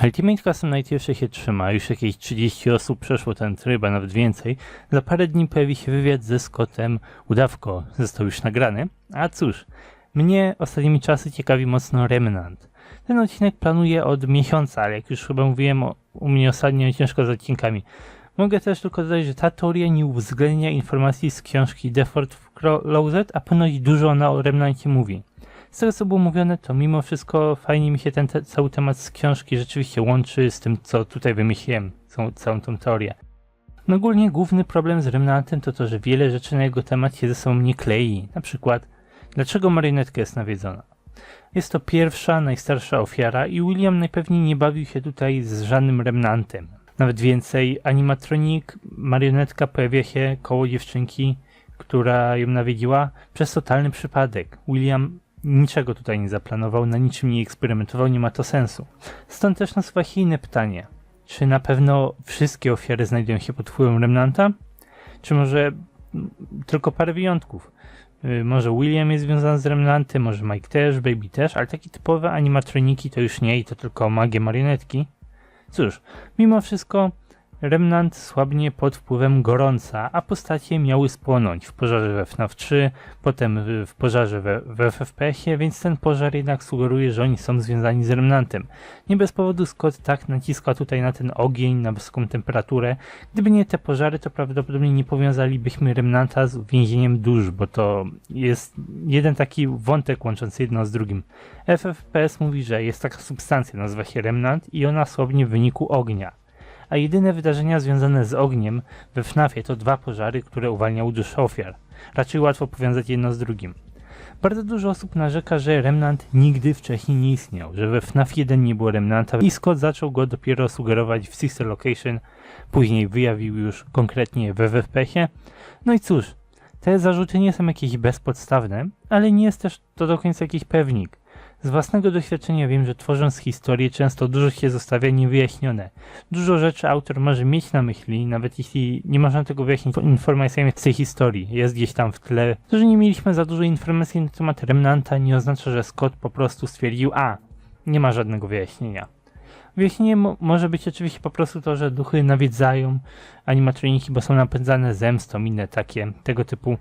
Ultimate Custom Night jeszcze się trzyma, już jakieś 30 osób przeszło ten tryb, a nawet więcej. Za parę dni pojawi się wywiad ze Scottem Udawko, został już nagrany. A cóż, mnie ostatnimi czasy ciekawi mocno Remnant. Ten odcinek planuję od miesiąca, ale jak już chyba mówiłem, u mnie ostatnio ciężko z odcinkami. Mogę też tylko dodać, że ta teoria nie uwzględnia informacji z książki The Fort w Closet, a ponoć dużo ona o Remnancie mówi. Z tego co było mówione, to mimo wszystko fajnie mi się ten cały temat z książki rzeczywiście łączy z tym, co tutaj wymyśliłem, całą tą teorię. No ogólnie główny problem z Remnantem to to, że wiele rzeczy na jego temat się ze sobą nie klei. Na przykład, dlaczego marionetka jest nawiedzona? Jest to pierwsza, najstarsza ofiara i William najpewniej nie bawił się tutaj z żadnym Remnantem. Nawet więcej, animatronik, marionetka pojawia się koło dziewczynki, która ją nawiedziła przez totalny przypadek. William niczego tutaj nie zaplanował, na niczym nie eksperymentował, nie ma to sensu. Stąd też nasuwa się inne pytanie. Czy na pewno wszystkie ofiary znajdują się pod wpływem Remnanta? Czy może tylko parę wyjątków? Może William jest związany z Remnantem, może Mike też, Baby też, ale takie typowe animatroniki to już nie i to tylko magie marionetki. Cóż, mimo wszystko Remnant słabnie pod wpływem gorąca, a postacie miały spłonąć w pożarze we FNAF 3, potem w pożarze w FFPS-ie, więc ten pożar jednak sugeruje, że oni są związani z Remnantem. Nie bez powodu Scott tak naciska tutaj na ten ogień, na wysoką temperaturę. Gdyby nie te pożary, to prawdopodobnie nie powiązalibyśmy Remnanta z więzieniem dusz, bo to jest jeden taki wątek łączący jedno z drugim. FFPS mówi, że jest taka substancja, nazywa się Remnant i ona słabnie w wyniku ognia. A jedyne wydarzenia związane z ogniem we FNAF-ie to 2 pożary, które uwalniały dusze ofiar. Raczej łatwo powiązać jedno z drugim. Bardzo dużo osób narzeka, że Remnant nigdy wcześniej nie istniał, że we FNAF 1 nie było Remnanta i Scott zaczął go dopiero sugerować w Sister Location, później wyjawił już konkretnie w FFPS-ie. No i cóż, te zarzuty nie są jakieś bezpodstawne, ale nie jest też to do końca jakiś pewnik. Z własnego doświadczenia wiem, że tworząc historię często dużo się zostawia niewyjaśnione. Dużo rzeczy autor może mieć na myśli, nawet jeśli nie można tego wyjaśnić informacjami z tej historii. Jest gdzieś tam w tle. To, że nie mieliśmy za dużo informacji na temat Remnanta nie oznacza, że Scott po prostu stwierdził, nie ma żadnego wyjaśnienia. Wyjaśnieniem może być oczywiście po prostu to, że duchy nawiedzają animatroniki, bo są napędzane zemstą, inne tego typu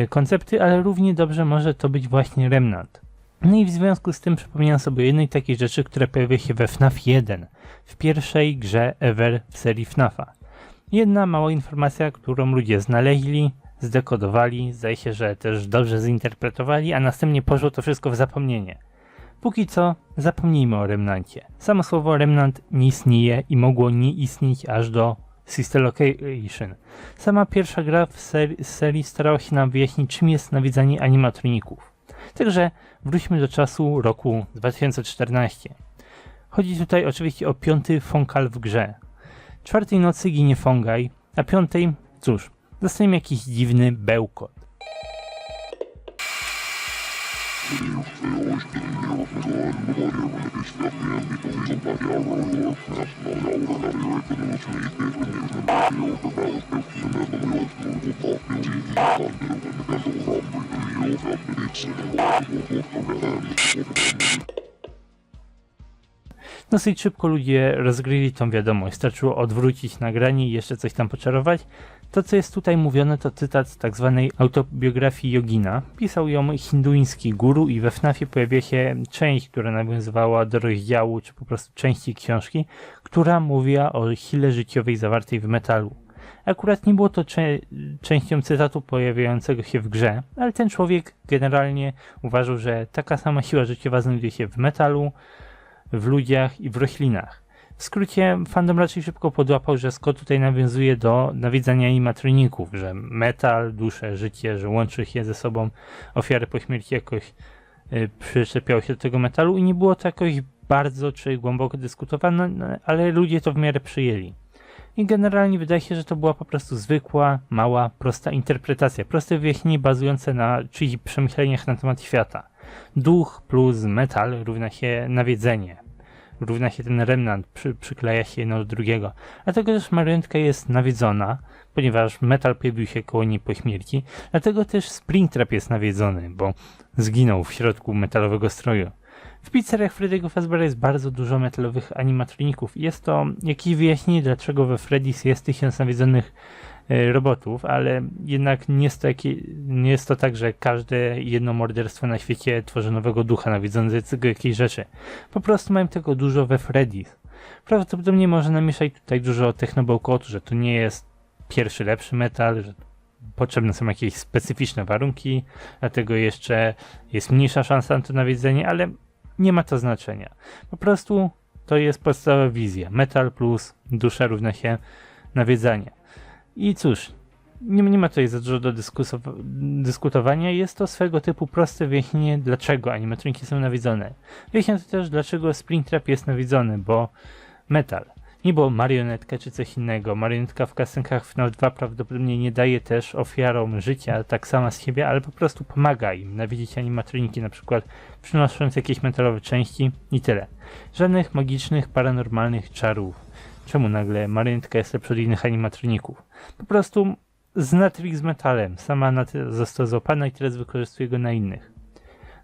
koncepty, ale równie dobrze może to być właśnie Remnant. No i w związku z tym przypomniałem sobie o jednej takiej rzeczy, która pojawia się we FNAF 1, w pierwszej grze ever w serii FNAFa. Jedna mała informacja, którą ludzie znaleźli, zdekodowali, zdaje się, że też dobrze zinterpretowali, a następnie poszło to wszystko w zapomnienie. Póki co zapomnijmy o Remnancie. Samo słowo Remnant nie istnieje i mogło nie istnieć aż do Sister Location. Sama pierwsza gra w serii starała się nam wyjaśnić, czym jest nawiedzanie animatroników. Także wróćmy do czasu roku 2014. Chodzi tutaj oczywiście o 5. Fonkal w grze. 4. nocy ginie Fongaj, a 5. cóż, dostajemy jakiś dziwny bełkot. Dosyć szybko ludzie rozgryli tą wiadomość, starczyło odwrócić nagranie i jeszcze coś tam poczarować. To, co jest tutaj mówione, to cytat z tak zwanej autobiografii Jogina. Pisał ją hinduński guru i we FNAF-ie pojawia się część, która nawiązywała do rozdziału, czy po prostu części książki, która mówiła o sile życiowej zawartej w metalu. Akurat nie było to częścią cytatu pojawiającego się w grze, ale ten człowiek generalnie uważał, że taka sama siła życiowa znajduje się w metalu, w ludziach i w roślinach. W skrócie fandom raczej szybko podłapał, że Scott tutaj nawiązuje do nawiedzania animatroników, że metal, dusze, życie, że łączy się ze sobą, ofiary po śmierci jakoś przyczepiały się do tego metalu i nie było to jakoś bardzo czy głęboko dyskutowane, ale ludzie to w miarę przyjęli. I generalnie wydaje się, że to była po prostu zwykła, mała, prosta interpretacja, proste wyjaśnienie bazujące na czyichś przemyśleniach na temat świata. Duch plus metal równa się nawiedzenie. Równa się ten remnant, przykleja się jedno do drugiego. Dlatego też marionetka jest nawiedzona, ponieważ metal pojawił się koło niej po śmierci. Dlatego też Springtrap jest nawiedzony, bo zginął w środku metalowego stroju. W pizzeriach Freddy'ego Fazbeara jest bardzo dużo metalowych animatroników. Jest to jakieś wyjaśnienie, dlaczego we Freddy's jest 1000 nawiedzonych robotów, ale jednak nie jest to tak, że każde jedno morderstwo na świecie tworzy nowego ducha nawiedzącego jakiejś rzeczy. Po prostu mają tego dużo we Freddy's. Prawdopodobnie może namieszać tutaj dużo technobełkotu, że to nie jest pierwszy, lepszy metal, że potrzebne są jakieś specyficzne warunki, dlatego jeszcze jest mniejsza szansa na to nawiedzenie, ale nie ma to znaczenia. Po prostu to jest podstawowa wizja. Metal plus dusza równa się nawiedzanie. I cóż, nie ma tutaj za dużo do dyskutowania. Jest to swego typu proste wyjaśnienie, dlaczego animatroniki są nawiedzone. Wyjaśnia to też, dlaczego Springtrap jest nawiedzony, bo metal. Nie było marionetka czy coś innego. Marionetka w kasenkach FNAF 2 prawdopodobnie nie daje też ofiarom życia tak sama z siebie, ale po prostu pomaga im nawiedzić animatroniki, na przykład przynosząc jakieś metalowe części i tyle. Żadnych magicznych, paranormalnych czarów. Czemu nagle marionetka jest lepsza od innych animatroników? Po prostu zna trik z metalem, sama na tyle została złapana i teraz wykorzystuje go na innych.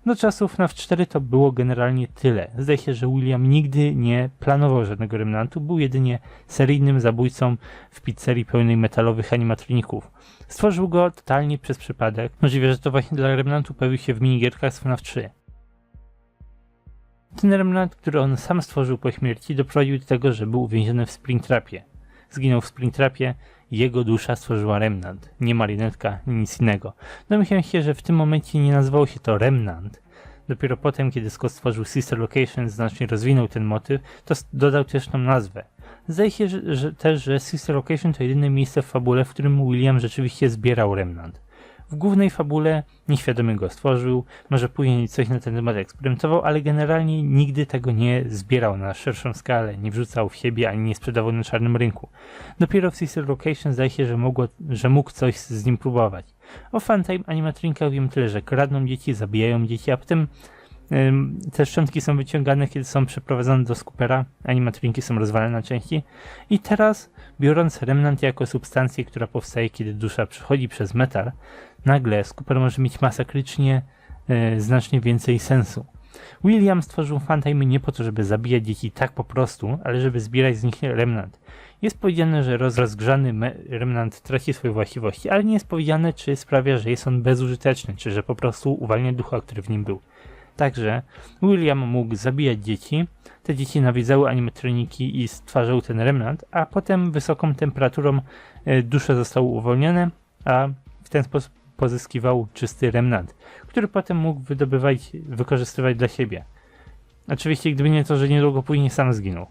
Do czasów FNAF 4 to było generalnie tyle. Zdaje się, że William nigdy nie planował żadnego remnantu, był jedynie seryjnym zabójcą w pizzerii pełnej metalowych animatroników. Stworzył go totalnie przez przypadek. Możliwe, że to właśnie dla remnantu pojawił się w minigierkach z FNAF 3. Ten remnant, który on sam stworzył po śmierci, doprowadził do tego, że był uwięziony w Springtrapie. Zginął w Springtrapie i jego dusza stworzyła remnant, nie marionetka, nic innego. Domyślam się, że w tym momencie nie nazywało się to remnant. Dopiero potem, kiedy Scott stworzył Sister Location, znacznie rozwinął ten motyw, to dodał też tą nazwę. Zdaje się że Sister Location to jedyne miejsce w fabule, w którym William rzeczywiście zbierał remnant. W głównej fabule nieświadomie go stworzył, może później coś na ten temat eksperymentował, ale generalnie nigdy tego nie zbierał na szerszą skalę, nie wrzucał w siebie ani nie sprzedawał na czarnym rynku. Dopiero w Sister Location zdaje się, że mógł coś z nim próbować. O Funtime animatronikach wiem tyle, że kradną dzieci, zabijają dzieci, a potem te szczątki są wyciągane, kiedy są przeprowadzone do Scoopera, animatroniki są rozwalane na części i teraz, biorąc remnant jako substancję, która powstaje, kiedy dusza przechodzi przez metal, nagle Scooper może mieć masakrycznie znacznie więcej sensu. William stworzył Funtime nie po to, żeby zabijać dzieci tak po prostu, ale żeby zbierać z nich remnant. Jest powiedziane, że rozgrzany remnant traci swoje właściwości, ale nie jest powiedziane, czy sprawia, że jest on bezużyteczny, czy że po prostu uwalnia ducha, który w nim był. Także William mógł zabijać dzieci, te dzieci nawiedzały animatroniki i stwarzał ten remnant, a potem wysoką temperaturą dusze zostały uwolnione, a w ten sposób pozyskiwał czysty remnant, który potem mógł wykorzystywać dla siebie. Oczywiście gdyby nie to, że niedługo później sam zginął.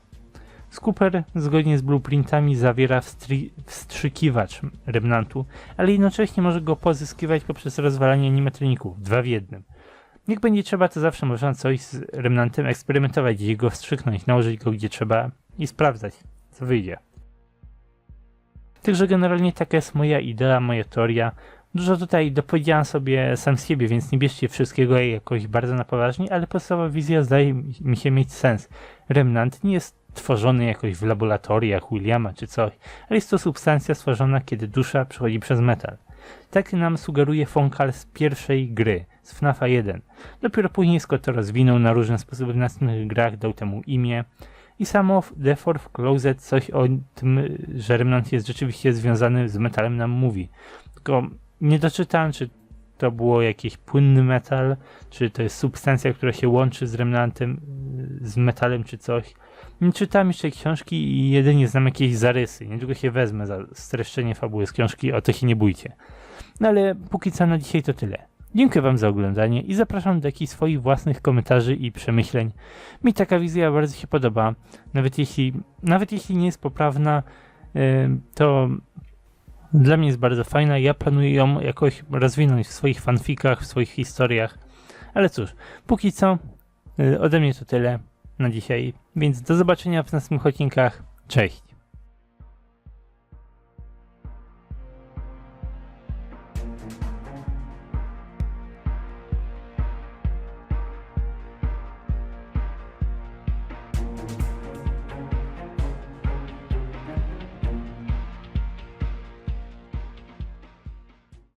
Scooper zgodnie z blueprintami zawiera wstrzykiwacz remnantu, ale jednocześnie może go pozyskiwać poprzez rozwalanie animatroników, 2 w 1. Jak będzie trzeba, to zawsze można coś z remnantem eksperymentować, gdzieś go wstrzyknąć, nałożyć go gdzie trzeba i sprawdzać, co wyjdzie. Także generalnie taka jest moja idea, moja teoria. Dużo tutaj dopowiedziałem sobie sam z siebie, więc nie bierzcie wszystkiego jakoś bardzo na poważnie, ale podstawowa wizja zdaje mi się mieć sens. Remnant nie jest tworzony jakoś w laboratoriach Williama czy coś, ale jest to substancja stworzona, kiedy dusza przechodzi przez metal. Tak nam sugeruje Fonkal z pierwszej gry, z FNAFa 1. Dopiero później Scott to rozwinął na różne sposoby w następnych grach, dał temu imię. I samo The Fourth Closet coś o tym, że remnant jest rzeczywiście związany z metalem nam mówi. Tylko nie doczytałem, czy to było jakiś płynny metal, czy to jest substancja, która się łączy z remnantem, z metalem, czy coś. Nie czytałem jeszcze książki i jedynie znam jakieś zarysy. Niedługo się wezmę za streszczenie fabuły z książki, o to się nie bójcie. No ale póki co na dzisiaj to tyle. Dziękuję wam za oglądanie i zapraszam do jakichś swoich własnych komentarzy i przemyśleń. Mi taka wizja bardzo się podoba. Nawet jeśli nie jest poprawna, to dla mnie jest bardzo fajna. Ja planuję ją jakoś rozwinąć w swoich fanfikach, w swoich historiach. Ale cóż, póki co ode mnie to tyle na dzisiaj. Więc do zobaczenia w następnych odcinkach. Cześć!